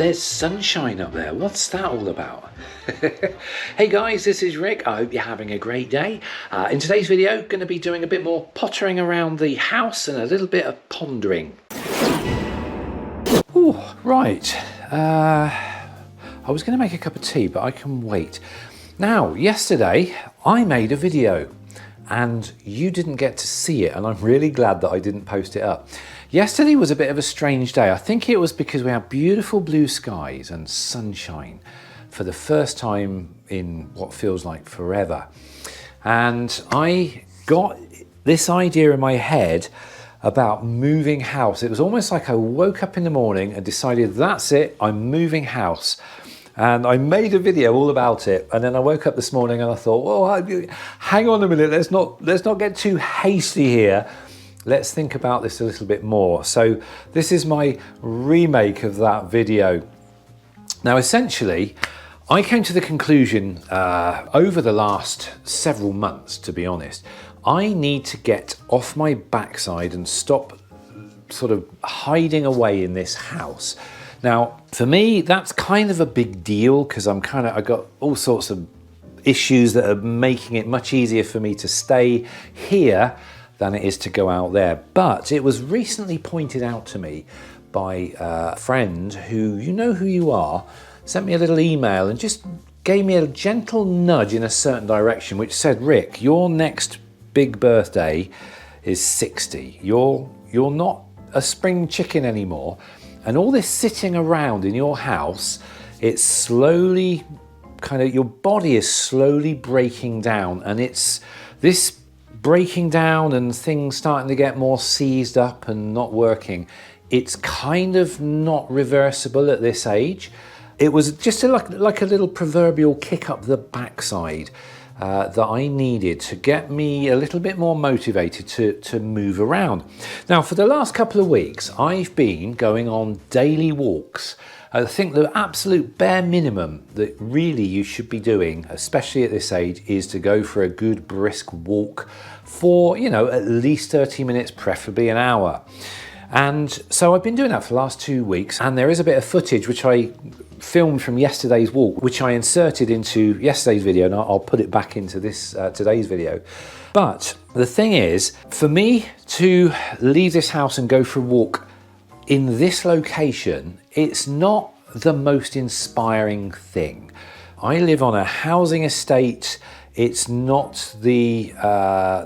There's sunshine up there. What's that all about? Hey guys, this is Rick. I hope you're having a great day. In today's video, going to be doing a bit more pottering around the house and a little bit of pondering. Ooh, right. I was going to make a cup of tea, but I can wait. Now, yesterday I made a video and you didn't get to see it, and I'm really glad that I didn't post it up. Yesterday was a bit of a strange day. I think it was because we had beautiful blue skies and sunshine for the first time in what feels like forever. And I got this idea in my head about moving house. It was almost like I woke up in the morning and decided, that's it, I'm moving house. And I made a video all about it. And then I woke up this morning and I thought, oh, hang on a minute, let's not get too hasty here. Let's think about this a little bit more. So this is my remake of that video. Now, essentially, I came to the conclusion over the last several months, to be honest, I need to get off my backside and stop sort of hiding away in this house. Now, for me, that's kind of a big deal because I got all sorts of issues that are making it much easier for me to stay here than it is to go out there. But it was recently pointed out to me by a friend who, you know who you are, sent me a little email and just gave me a gentle nudge in a certain direction, which said, Rick, your next big birthday is 60. You're not a spring chicken anymore. And all this sitting around in your house, it's slowly your body is slowly breaking down, and it's this breaking down and things starting to get more seized up and not working. It's kind of not reversible at this age. It was just like a little proverbial kick up the backside that I needed to get me a little bit more motivated to move around. Now, for the last couple of weeks, I've been going on daily walks. I think the absolute bare minimum that really you should be doing, especially at this age, is to go for a good brisk walk for, at least 30 minutes, preferably an hour. And so I've been doing that for the last 2 weeks, and there is a bit of footage which I filmed from yesterday's walk, which I inserted into yesterday's video, and I'll put it back into this today's video. But the thing is, for me to leave this house and go for a walk in this location, it's not the most inspiring thing. I live on a housing estate. It's not the,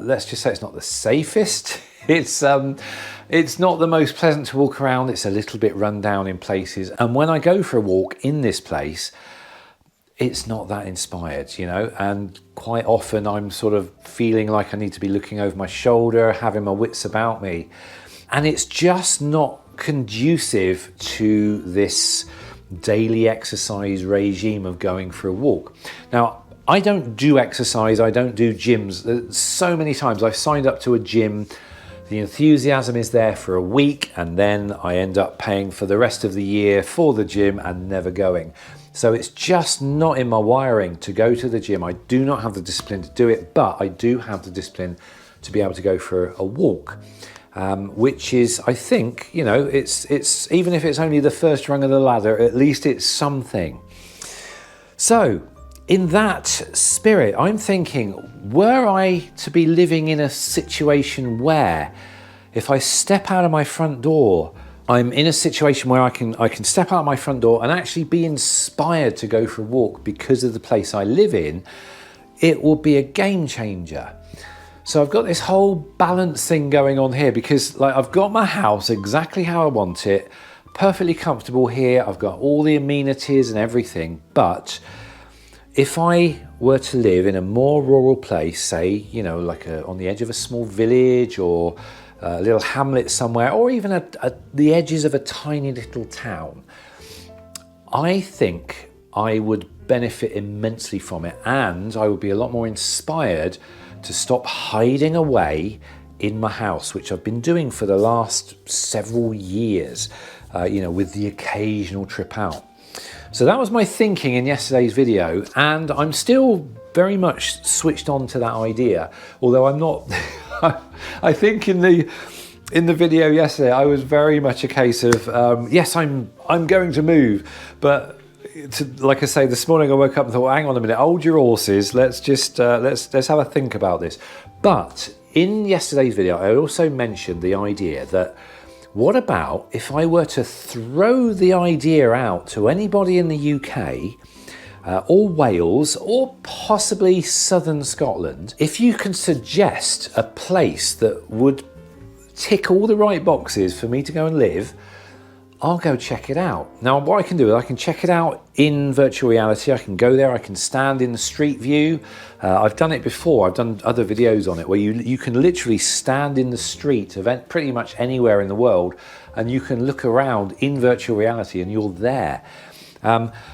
let's just say it's not the safest. It's not the most pleasant to walk around. It's a little bit run down in places. And when I go for a walk in this place, it's not that inspired, and quite often I'm sort of feeling like I need to be looking over my shoulder, having my wits about me. And it's just not conducive to this daily exercise regime of going for a walk. Now, I don't do exercise, I don't do gyms. So many times I've signed up to a gym, the enthusiasm is there for a week, and then I end up paying for the rest of the year for the gym and never going. So it's just not in my wiring to go to the gym. I do not have the discipline to do it, but I do have the discipline to be able to go for a walk. Which is, I think, it's even if it's only the first rung of the ladder, at least it's something. So in that spirit, I'm thinking, were I to be living in a situation where if I step out of my front door, I'm in a situation where I can step out my front door and actually be inspired to go for a walk because of the place I live in, it will be a game changer. So I've got this whole balance thing going on here because I've got my house exactly how I want it, perfectly comfortable here. I've got all the amenities and everything. But if I were to live in a more rural place, say, on the edge of a small village or a little hamlet somewhere, or even at the edges of a tiny little town, I think I would benefit immensely from it, and I would be a lot more inspired to stop hiding away in my house, which I've been doing for the last several years, with the occasional trip out. So that was my thinking in yesterday's video, and I'm still very much switched on to that idea, although I'm not, I think in the in the video yesterday, I was very much a case of, yes, I'm going to move. But like I say, this morning I woke up and thought, hang on a minute, hold your horses. Let's just, let's have a think about this. But in yesterday's video, I also mentioned the idea that what about if I were to throw the idea out to anybody in the UK or Wales or possibly southern Scotland, if you can suggest a place that would tick all the right boxes for me to go and live, I'll go check it out. Now, what I can do is I can check it out in virtual reality. I can go there, I can stand in the street view. I've done it before. I've done other videos on it where you can literally stand in the street of pretty much anywhere in the world, and you can look around in virtual reality and you're there.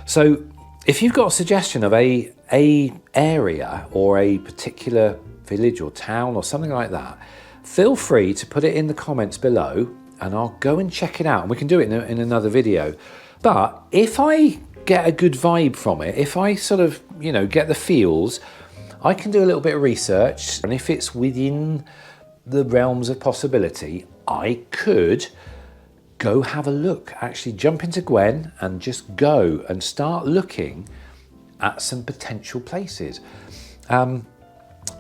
So if you've got a suggestion of a area or a particular village or town or something like that, feel free to put it in the comments below and I'll go and check it out, and we can do it in another video. But if I get a good vibe from it, if I sort of, get the feels, I can do a little bit of research, and if it's within the realms of possibility, I could go have a look, actually jump into Gwen and just go and start looking at some potential places.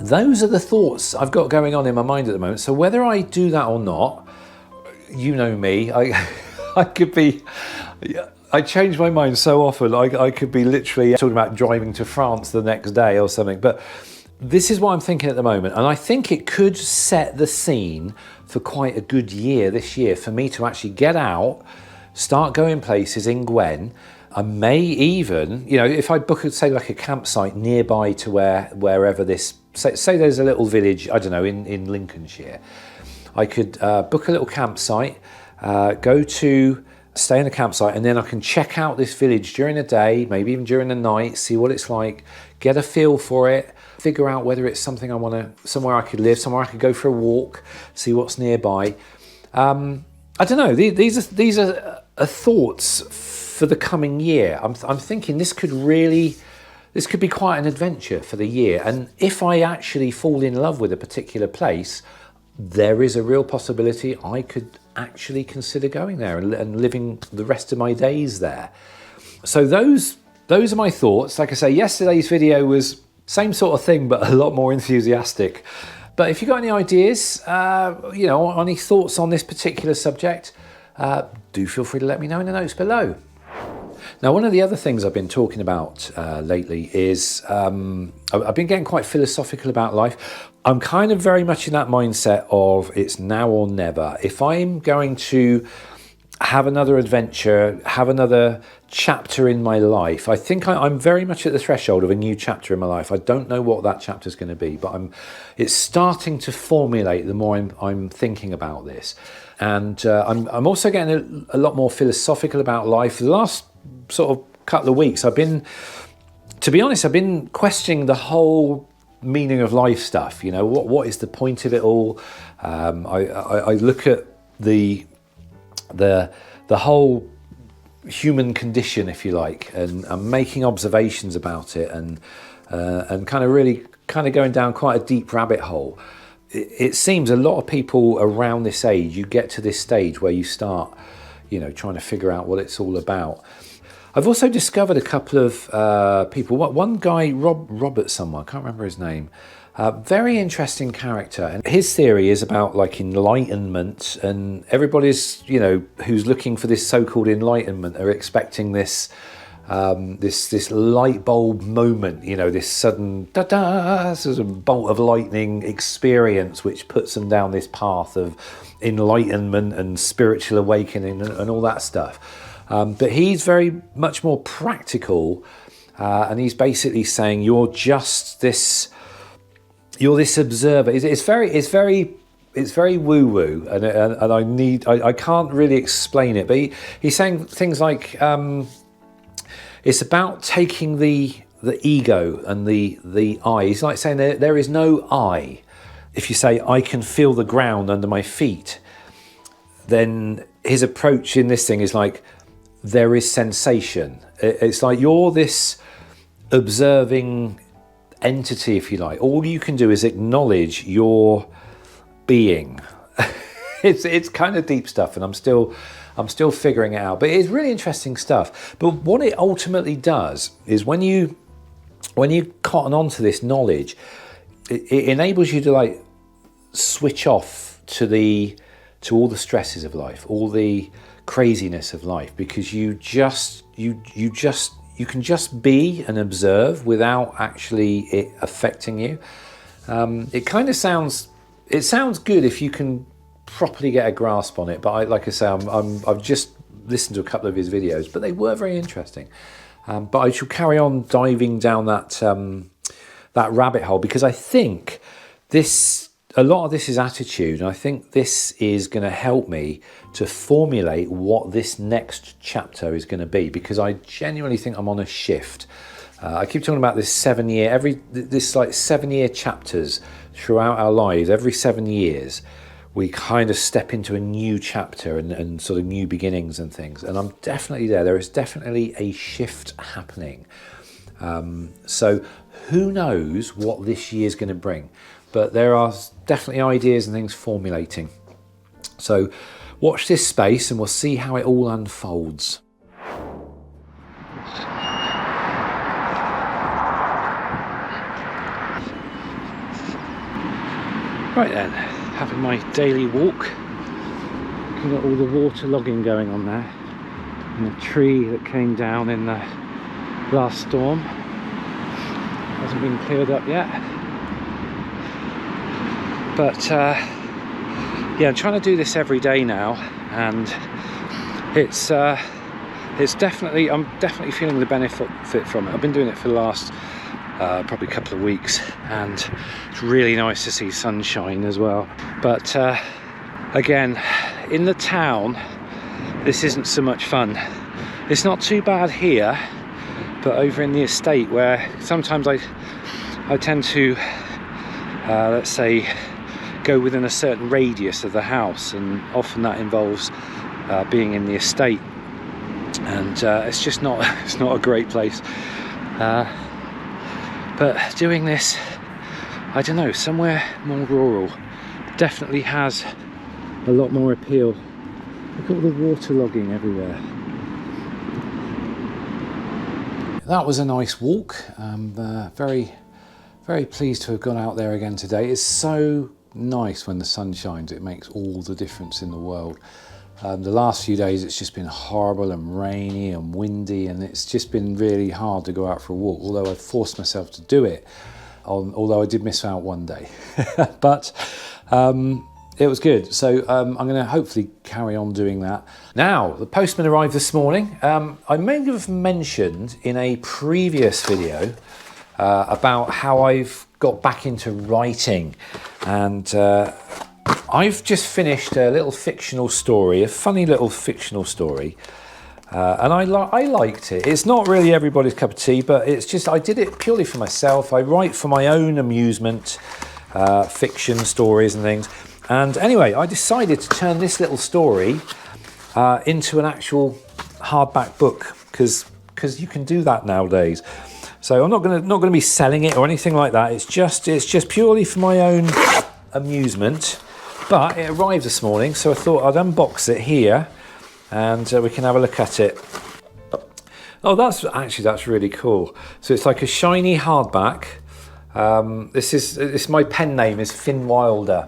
Those are the thoughts I've got going on in my mind at the moment. So whether I do that or not, you know me, I could be, I change my mind so often. I could be literally talking about driving to France the next day or something. But this is what I'm thinking at the moment. And I think it could set the scene for quite a good year this year for me to actually get out, start going places in Gwen. I may even, if I book, say, like a campsite nearby to wherever this, say there's a little village, I don't know, in Lincolnshire. I could book a little campsite, stay in a campsite, and then I can check out this village during the day, maybe even during the night, see what it's like, get a feel for it, figure out whether it's something I want to, somewhere I could live, somewhere I could go for a walk, see what's nearby. I don't know, these are thoughts for the coming year. I'm thinking this could be quite an adventure for the year. And if I actually fall in love with a particular place, there is a real possibility I could actually consider going there and living the rest of my days there. So those are my thoughts. Like I say, yesterday's video was same sort of thing, but a lot more enthusiastic. But if you've got any ideas, any thoughts on this particular subject, do feel free to let me know in the notes below. Now, one of the other things I've been talking about lately is I've been getting quite philosophical about life. I'm kind of very much in that mindset of it's now or never. If I'm going to have another adventure, have another chapter in my life, I think I'm very much at the threshold of a new chapter in my life. I don't know what that chapter is going to be, but it's starting to formulate the more I'm thinking about this. And I'm also getting a lot more philosophical about life. For the last sort of couple of weeks, to be honest, I've been questioning the whole meaning of life stuff. What is the point of it all? I look at the whole human condition, if you like, and I'm making observations about it, and kind of going down quite a deep rabbit hole. It seems a lot of people around this age, you get to this stage where you start, trying to figure out what it's all about. I've also discovered a couple of people. One guy, Robert someone, I can't remember his name. Very interesting character, and his theory is about like enlightenment, and everybody's, who's looking for this so-called enlightenment are expecting this this light bulb moment, this sudden da-da, sort of bolt of lightning experience which puts them down this path of enlightenment and spiritual awakening and all that stuff. But he's very much more practical, and he's basically saying you're this observer. It's very woo-woo, and I can't really explain it. But he's saying things like it's about taking the ego and the I. He's like saying there is no I. If you say I can feel the ground under my feet, then his approach in this thing is like there is sensation. It's like you're this observing entity, if you like. All you can do is acknowledge your being. it's kind of deep stuff, and I'm still figuring it out. But it's really interesting stuff. But what it ultimately does is when you cotton onto this knowledge, it enables you to like switch off to all the stresses of life, all the craziness of life, because you can just be and observe without actually it affecting you. It kind of sounds good if you can properly get a grasp on it, but like I say, I've just listened to a couple of his videos, but they were very interesting. But I shall carry on diving down that rabbit hole, because I think a lot of this is attitude, and I think this is going to help me to formulate what this next chapter is going to be, because I genuinely think I'm on a shift. I keep talking about this 7 year, this like 7 year chapters throughout our lives. Every 7 years, we kind of step into a new chapter and sort of new beginnings and things. And I'm definitely there. There is definitely a shift happening. So who knows what this year's going to bring? But there are definitely ideas and things formulating. So watch this space and we'll see how it all unfolds. Right then, having my daily walk, looking at all the water logging going on there, and the tree that came down in the last storm hasn't been cleared up yet. But yeah, I'm trying to do this every day now, and I'm definitely feeling the benefit from it. I've been doing it for the last probably a couple of weeks, and it's really nice to see sunshine as well. But again, in the town, this isn't so much fun. It's not too bad here, but over in the estate, where sometimes I tend to let's say go within a certain radius of the house, and often that involves being in the estate, and it's just not a great place. But doing this, I don't know, somewhere more rural definitely has a lot more appeal. Look at all the water logging everywhere. That was a nice walk. I'm very, very pleased to have gone out there again today. It's so nice when the sun shines. It makes all the difference in the world. The last few days it's just been horrible and rainy and windy, and it's just been really hard to go out for a walk, although I've forced myself to do it, although I did miss out one day. But it was good, so I'm going to hopefully carry on doing that. Now, the postman arrived this morning. I may have mentioned in a previous video about how I've got back into writing, and I've just finished a little fictional story, a funny little fictional story, and I liked it. It's not really everybody's cup of tea, but it's just, I did it purely for myself. I write for my own amusement, fiction stories and things. And anyway, I decided to turn this little story into an actual hardback book, because you can do that nowadays. So I'm not gonna be selling it or anything like that. It's just purely for my own amusement. But it arrived this morning, so I thought I'd unbox it here, and we can have a look at it. Oh, that's really cool. So it's like a shiny hardback. My pen name is Finn Wilder,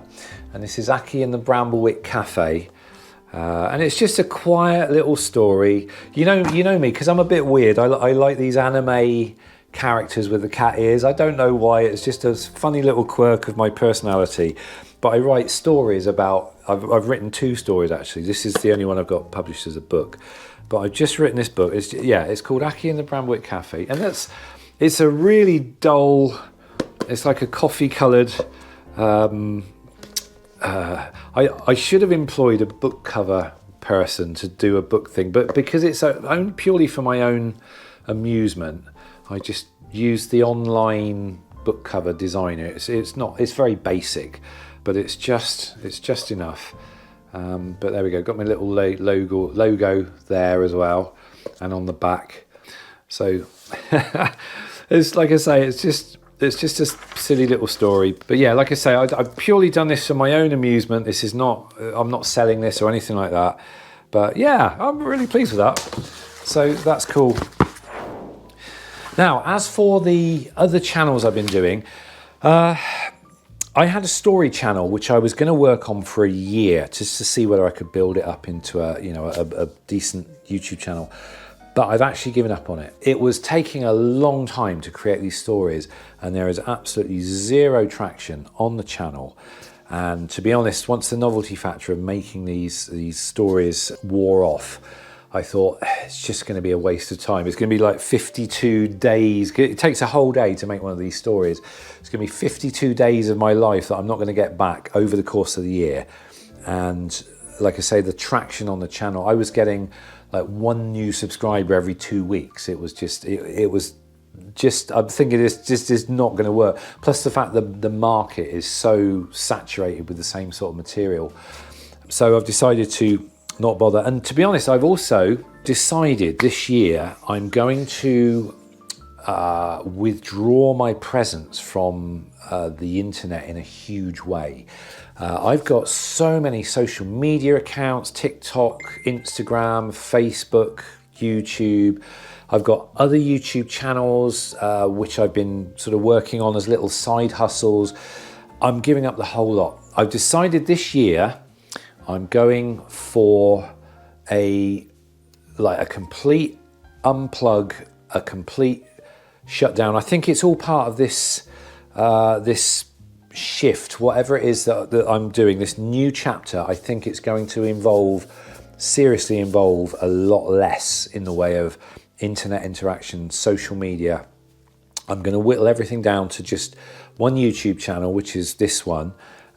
and this is Aki and the Bramblewick Cafe. And it's just a quiet little story. You know me, because I'm a bit weird. I like these anime characters with the cat ears. I don't know why. It's just a funny little quirk of my personality. But I write stories about, I've written 2 stories actually. This is the only one I've got published as a book. But I've just written this book. It's called Aki and the Bramblewick Cafe. And it's a really dull, it's like a coffee coloured, I should have employed a book cover person to do a book thing. But because it's purely for my own amusement, I just used the online book cover designer. It's very basic, but it's just enough. But there we go. Got my little logo there as well, and on the back. So it's like I say, it's it's just a silly little story. But yeah, like I say, I've purely done this for my own amusement. This is not, I'm not selling this or anything like that. But yeah, I'm really pleased with that. So that's cool. Now, as for the other channels I've been doing, I had a story channel which I was going to work on for a year just to see whether I could build it up into a decent YouTube channel. But I've actually given up on it. It was taking a long time to create these stories, and there is absolutely zero traction on the channel. And to be honest, once the novelty factor of making these stories wore off, I thought it's just going to be a waste of time. It's going to be like 52 days. It takes a whole day to make one of these stories. It's going to be 52 days of my life that I'm not going to get back over the course of the year. And like I say, the traction on the channel, I was getting like 1 new subscriber every 2 weeks. It was just, I'm thinking this just is not going to work. Plus the fact that the market is so saturated with the same sort of material. So I've decided to not bother. And to be honest, I've also decided this year I'm going to withdraw my presence from the internet in a huge way. I've got so many social media accounts, TikTok, Instagram, Facebook, YouTube. I've got other YouTube channels, which I've been sort of working on as little side hustles. I'm giving up the whole lot. I've decided this year I'm going for a complete unplug, a complete shutdown. I think it's all part of this shift, whatever it is that I'm doing, this new chapter. I think it's going to seriously involve a lot less in the way of internet interaction, social media. I'm going to whittle everything down to just one YouTube channel, which is this one,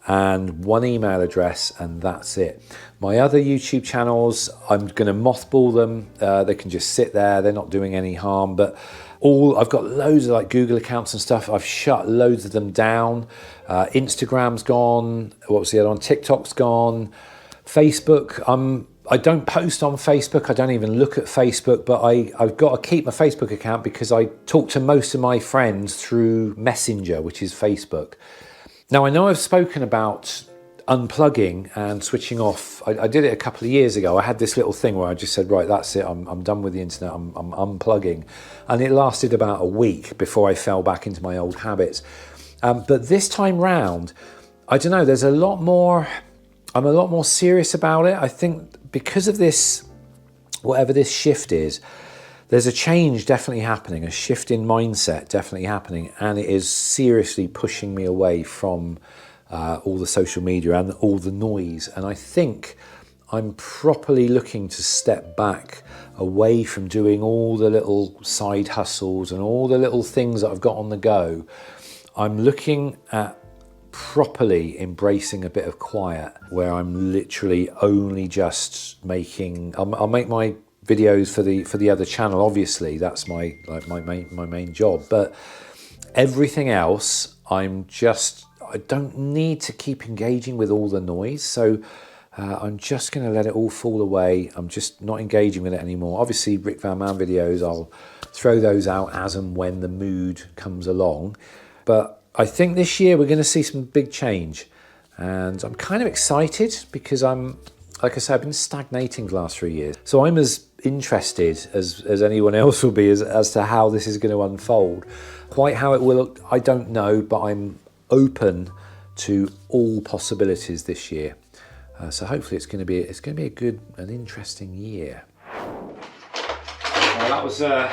and one email address, and that's it. My other YouTube channels, I'm going to mothball them. They can just sit there. They're not doing any harm, but I've got loads of like Google accounts and stuff. I've shut loads of them down. Instagram's gone. What was the other one? TikTok's gone. Facebook, I don't post on Facebook. I don't even look at Facebook, but I've got to keep my Facebook account because I talk to most of my friends through Messenger, which is Facebook. Now, I know I've spoken about unplugging and switching off. I did it a couple of years ago. I had this little thing where I just said, right, that's it. I'm done with the internet. I'm unplugging. And it lasted about a week before I fell back into my old habits. But this time round, I don't know, there's I'm a lot more serious about it. I think because of this, whatever this shift is, there's a change definitely happening, a shift in mindset definitely happening, and it is seriously pushing me away from all the social media and all the noise. And I think I'm properly looking to step back away from doing all the little side hustles and all the little things that I've got on the go. I'm looking at properly embracing a bit of quiet, where I'm literally only just I'll make my videos for the other channel. Obviously, that's my main job. But everything else, I don't need to keep engaging with all the noise. So I'm just going to let it all fall away. I'm just not engaging with it anymore. Obviously, Rickvanman videos, I'll throw those out as and when the mood comes along. But I think this year we're going to see some big change. And I'm kind of excited because like I said, I've been stagnating the last 3 years. So I'm as interested as anyone else will be as to how this is going to unfold. Quite how it will, I don't know, but I'm open to all possibilities this year. So hopefully it's going to be a good and interesting year. Well, that was a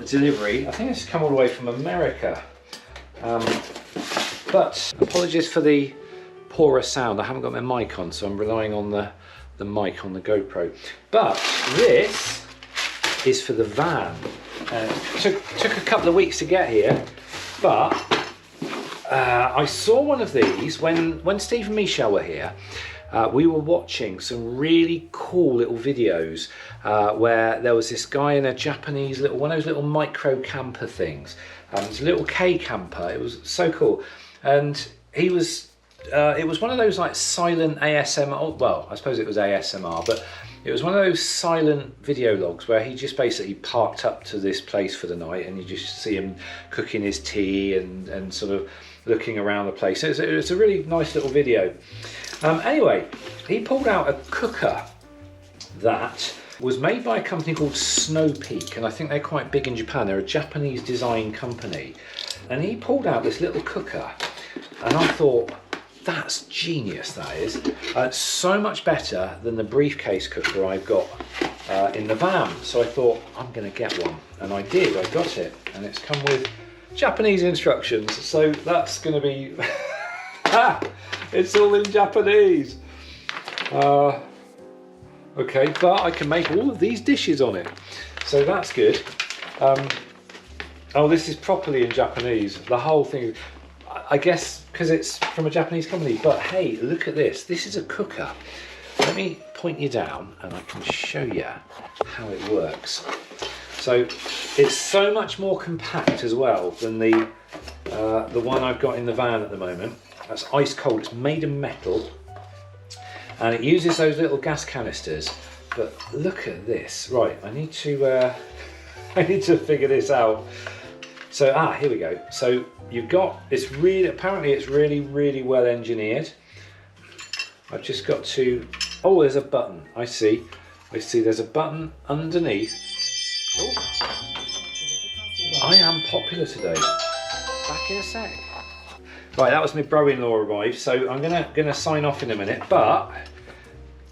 delivery. I think it's come all the way from America. But apologies for the poorer sound. I haven't got my mic on, so I'm relying on the mic on the GoPro. But this is for the van. Took a couple of weeks to get here, but I saw one of these when Steve and Michelle were here. We were watching some really cool little videos where there was this guy in a Japanese one of those little micro camper things. It's a little K camper. It was so cool, and he was. It was one of those like silent ASMR. Well, I suppose it was ASMR, but It was one of those silent video logs where he just basically parked up to this place for the night, and you just see him cooking his tea and sort of looking around the place. It's a really nice little video. Anyway, he pulled out a cooker that was made by a company called Snow Peak, and I think they're quite big in Japan. They're a Japanese design company. And he pulled out this little cooker, and I thought, that's genius, that is. So much better than the briefcase cooker I've got in the van. So I thought, I'm gonna get one. And I did, I got it. And it's come with Japanese instructions. So that's gonna be, it's all in Japanese. Okay, but I can make all of these dishes on it. So that's good. Oh, this is properly in Japanese. The whole thing, I guess, because it's from a Japanese company. But hey, look at this. This is a cooker. Let me point you down and I can show you how it works. So it's so much more compact as well than the one I've got in the van at the moment. That's ice cold. It's made of metal. And it uses those little gas canisters. But look at this. Right, I need to figure this out. So here we go. So you've got, apparently it's really well engineered. I've just got to, oh, there's a button. I see there's a button underneath. Oh, I am popular today. Back in a sec. Right, that was my bro-in-law arrived, so I'm gonna sign off in a minute, but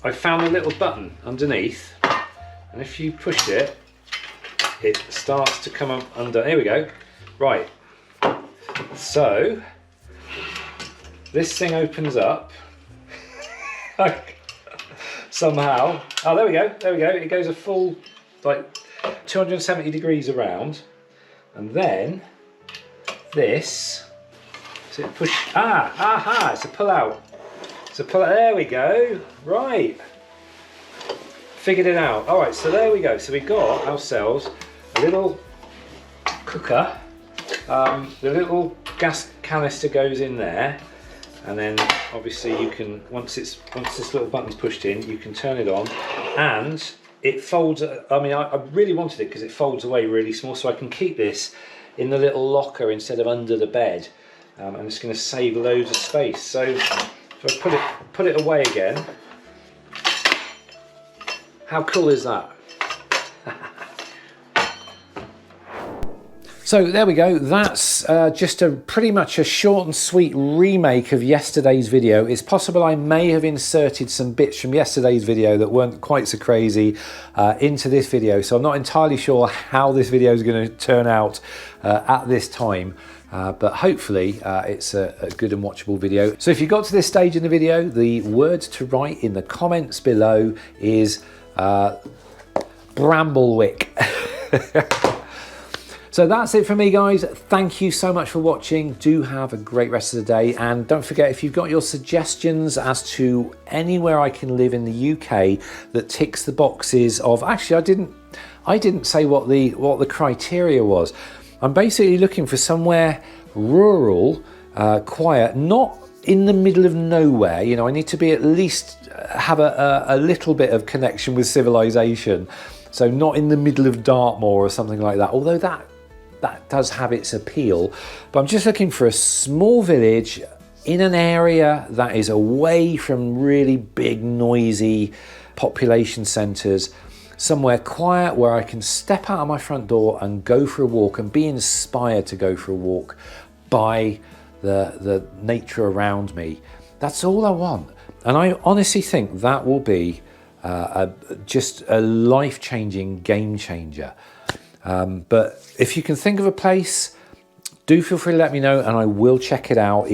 I found a little button underneath, and if you push it, it starts to come up under. Here we go. Right. So this thing opens up somehow. Oh, there we go. There we go. It goes a full like 270 degrees around, and then this. So it push. It's a pull out. It's a pull out. There we go. Right. Figured it out. All right. So there we go. So we got ourselves a little cooker. The little gas canister goes in there, and then obviously you can, once this little button's pushed in, you can turn it on, and it folds. I mean, I really wanted it because it folds away really small, so I can keep this in the little locker instead of under the bed, and it's going to save loads of space. So if I put it away again, how cool is that? So there we go, that's just pretty much a short and sweet remake of yesterday's video. It's possible I may have inserted some bits from yesterday's video that weren't quite so crazy into this video, so I'm not entirely sure how this video is going to turn out at this time. But hopefully it's a good and watchable video. So if you got to this stage in the video, the word to write in the comments below is Bramblewick. So that's it for me, guys. Thank you so much for watching. Do have a great rest of the day. And don't forget, if you've got your suggestions as to anywhere I can live in the UK that ticks the boxes of, actually, I didn't say what the criteria was. I'm basically looking for somewhere rural, quiet, not in the middle of nowhere. You know, I need to be at least have a little bit of connection with civilization. So not in the middle of Dartmoor or something like that, although that does have its appeal. But I'm just looking for a small village in an area that is away from really big, noisy population centres, somewhere quiet where I can step out of my front door and go for a walk and be inspired to go for a walk by the nature around me. That's all I want. And I honestly think that will be just a life-changing game changer. But if you can think of a place, do feel free to let me know and I will check it out.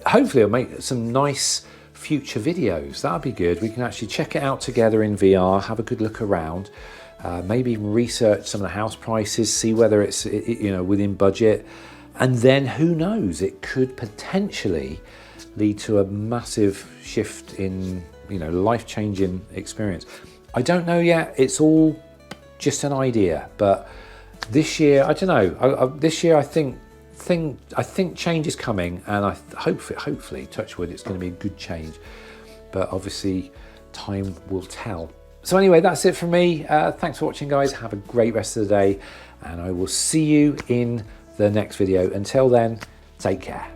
Hopefully I'll make some nice future videos. That'd be good. We can actually check it out together in VR, have a good look around, maybe even research some of the house prices, see whether it's within budget, and then who knows, it could potentially lead to a massive shift in life-changing experience. I don't know yet. It's all just an idea, but this year, I don't know. This year, I think change is coming, and I hopefully, touch wood, it's going to be a good change. But obviously, time will tell. So anyway, that's it from me. Thanks for watching, guys. Have a great rest of the day, and I will see you in the next video. Until then, take care.